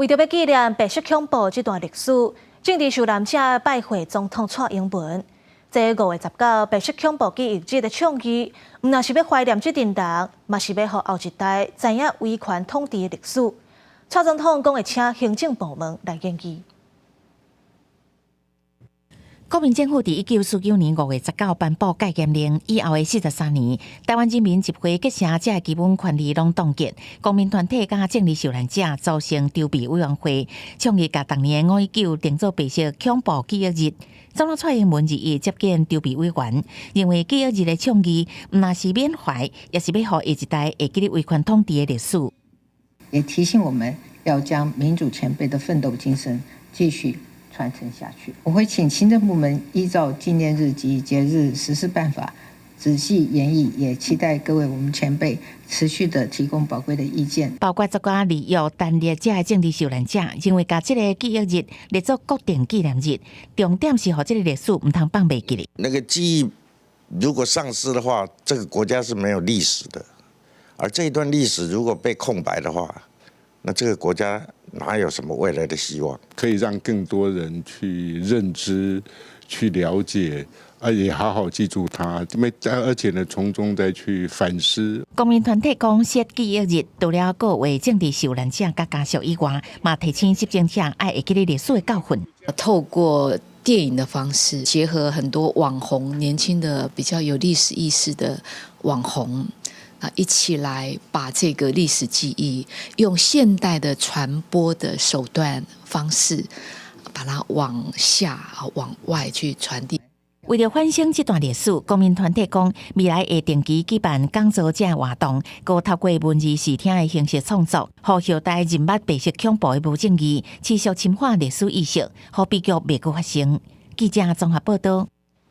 为着要纪念白色恐怖这段历史，政治受难者拜会总统蔡英文。这5月19白色恐怖记忆日的倡议，唔但是要怀念这阵人，嘛是要让后一代知影威权统治的历史。蔡总统讲会请行政部门来研究。国民政府伫1949年5月19颁布戒严令以后的43年，台湾人民集会结成这基本权利拢冻结。公民团体甲政治受难者组成筹备委员会，倡议甲当年的519定做白色恐怖记忆日。总统蔡英文日夜接见筹备委员，认为记忆日的倡议唔但是缅怀，也是要让下一代会记得威权统治的历史。也提醒我们要将民主前辈的奋斗精神继续传承下去。我会请行政部门依照纪念日及节日实施办法仔细研议，也期待各位我们前辈持续的提供宝贵的意见。包括这个利用单列这的政治受难者，认为把这个记忆日列作国定纪念日，重点是让这个历史唔通放袂记哩。那个记忆如果丧失的话，这个国家是没有历史的。而这一段历史如果被空白的话，那这个国家哪有什么未来的希望？可以让更多人去认知、去了解，也好好记住它，而且呢，从中再去反思。公民团体讲设记忆日，除了个为政治受难者甲家属以外，嘛提醒执政者爱会记得历史的教训。透过电影的方式，结合很多网红、年轻的比较有历史意识的网红。一起来把这个历史记忆用现代的传播的手段方式，把它往下往外去传递。为了反省这段历史，公民团体讲未来会定期举办讲座这样活动，佮透过文字视听的形式创作，让后代认捌白色恐怖的无正义，持续深化历史意识，好悲剧袂阁发生。记者综合报道。